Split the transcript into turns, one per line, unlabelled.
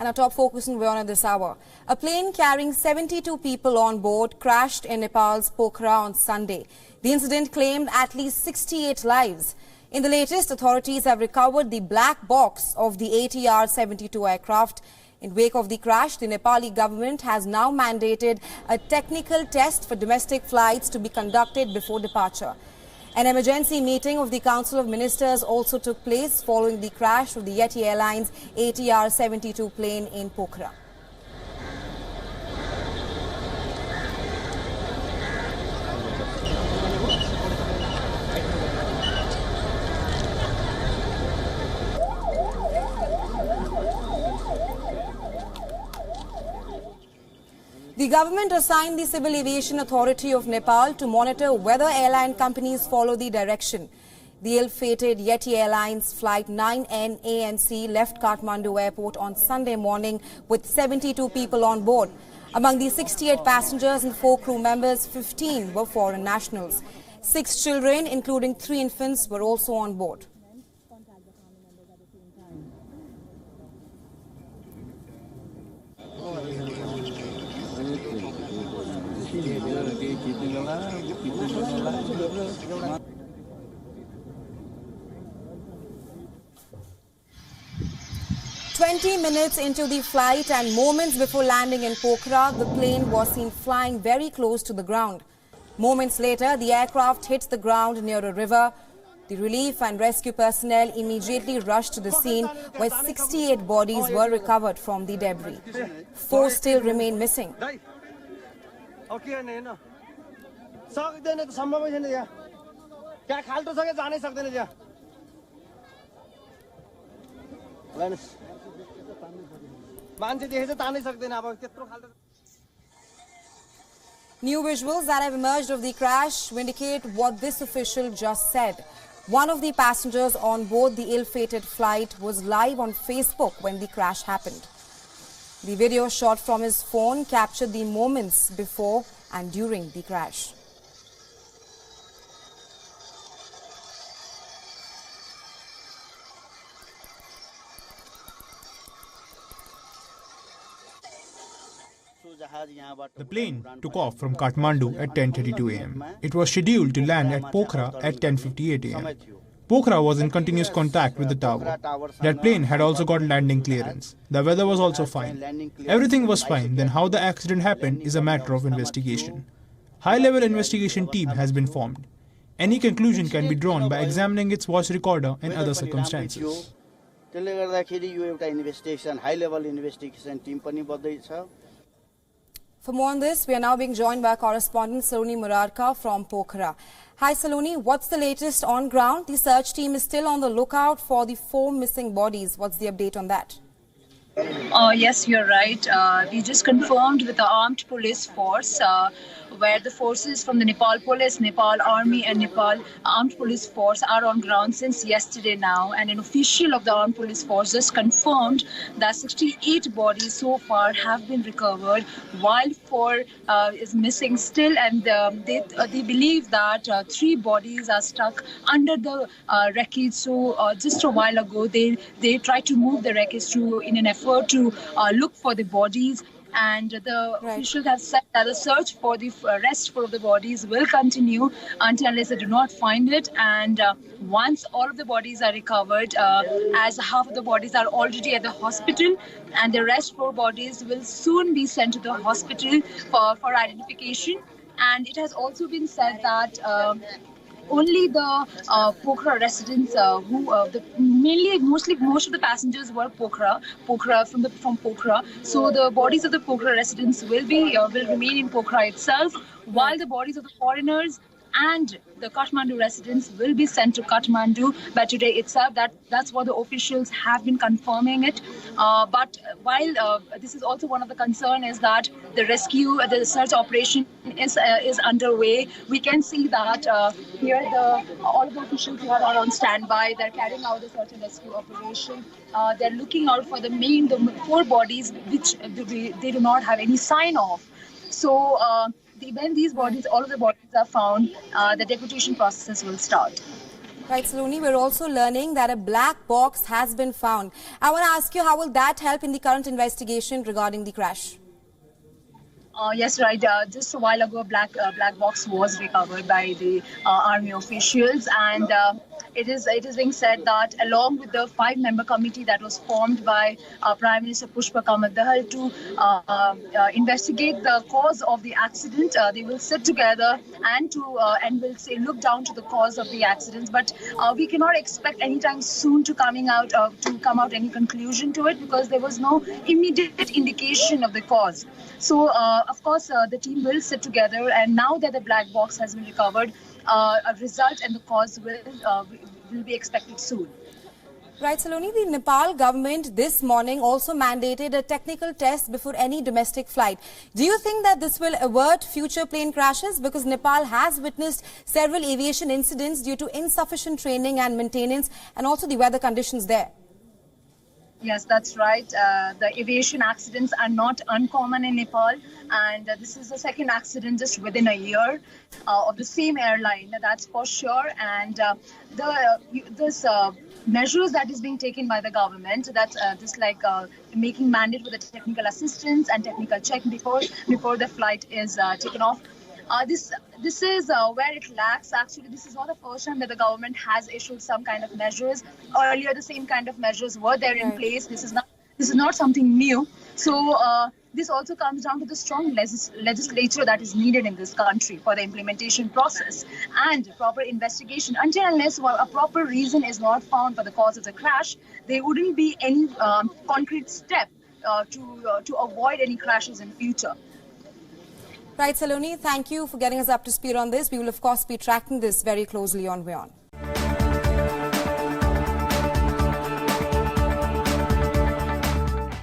And our top focus in WION at this hour. A plane carrying 72 people on board crashed in Nepal's Pokhara on Sunday. The incident claimed at least 68 lives. In the latest, authorities have recovered the black box of the ATR-72 aircraft. In wake of the crash, the Nepali government has now mandated a technical test for domestic flights to be conducted before departure. An emergency meeting of the Council of Ministers also took place following the crash of the Yeti Airlines ATR-72 plane in Pokhara. The government assigned the Civil Aviation Authority of Nepal to monitor whether airline companies follow the direction. The ill-fated Yeti Airlines Flight 9N-ANC left Kathmandu Airport on Sunday morning with 72 people on board. Among the 68 passengers and 4 crew members, 15 were foreign nationals. 6 children, including 3 infants, were also on board. "20 minutes into the flight and moments before landing in Pokhara, the plane was seen flying very close to the ground. Moments later, the aircraft hit the ground near a river. The relief and rescue personnel immediately rushed to the scene, where 68 bodies were recovered from the debris. 4 still remain missing. New visuals that have emerged of the crash indicate what this official just said. One of the passengers on board the ill-fated flight was live on Facebook when the crash happened. The video shot from his phone captured the moments before and during the crash.
The plane took off from Kathmandu at 10:32 am. It was scheduled to land at Pokhara at 10:58 am. Pokhara was in continuous contact with the tower. That plane had also got landing clearance. The weather was also fine. Everything was fine. Then how the accident happened is a matter of investigation. High-level investigation team has been formed. Any conclusion can be drawn by examining its voice recorder and other circumstances.
For more on this, we are now being joined by correspondent Saloni Murarka from Pokhara. Hi Saloni, what's the latest on ground? The search team is still on the lookout for the 4 missing bodies. What's the update on that?
Yes, you're right. We just confirmed with the armed police force, where the forces from the Nepal Police, Nepal Army and Nepal Armed Police Force are on ground since yesterday now. And an official of the Armed Police Force just confirmed that 68 bodies so far have been recovered, while 4 is missing still. And they believe that 3 bodies are stuck under the wreckage. So just a while ago, they tried to move the wreckage in an effort to look for the bodies. And the officials have said that the search for the rest of the bodies will continue unless they do not find it. And once all of the bodies are recovered, as half of the bodies are already at the hospital, and the rest 4 bodies will soon be sent to the hospital for identification. And it has also been said that only the Pokhara residents, most of the passengers were from Pokhara. So the bodies of the Pokhara residents will remain in Pokhara itself, while the bodies of the foreigners and the Kathmandu residents will be sent to Kathmandu by today itself. That's what the officials have been confirming it. But while this is also one of the concern is that the search operation is underway. We can see that here all of the officials here are on standby. They're carrying out the search and rescue operation. They're looking out for the 4 bodies which they do not have any sign of. So when all of the bodies are found, the deputation process will start.
Right, Saloni, we're also learning that a black box has been found. I want to ask you, how will that help in the current investigation regarding the crash?
Yes, right. Just a while ago, a black box was recovered by the army officials, and it is being said that along with the 5-member committee that was formed by Prime Minister Pushpa Kamal Dahal to investigate the cause of the accident, they will sit together and will say look down to the cause of the accident. But we cannot expect anytime soon to come out any conclusion to it, because there was no immediate indication of the cause. So, of course, the team will sit together, and now that the black box has been recovered, a result and the cause will be expected soon.
Right, Saloni, the Nepal government this morning also mandated a technical test before any domestic flight. Do you think that this will avert future plane crashes? Because Nepal has witnessed several aviation incidents due to insufficient training and maintenance, and also the weather conditions there.
Yes, that's right. The aviation accidents are not uncommon in Nepal, and this is the second accident just within a year of the same airline, that's for sure. And this measures that is being taken by the government, that's just like making mandate with the technical assistance and technical check before the flight is taken off. This is where it lacks. Actually, this is not the first time that the government has issued some kind of measures. Earlier, the same kind of measures were there in place. This is not something new. So this also comes down to the strong legislature that is needed in this country for the implementation process and proper investigation. Until unless a proper reason is not found for the cause of the crash, there wouldn't be any concrete step to avoid any crashes in future.
Right, Saloni, thank you for getting us up to speed on this. We will, of course, be tracking this very closely on WION.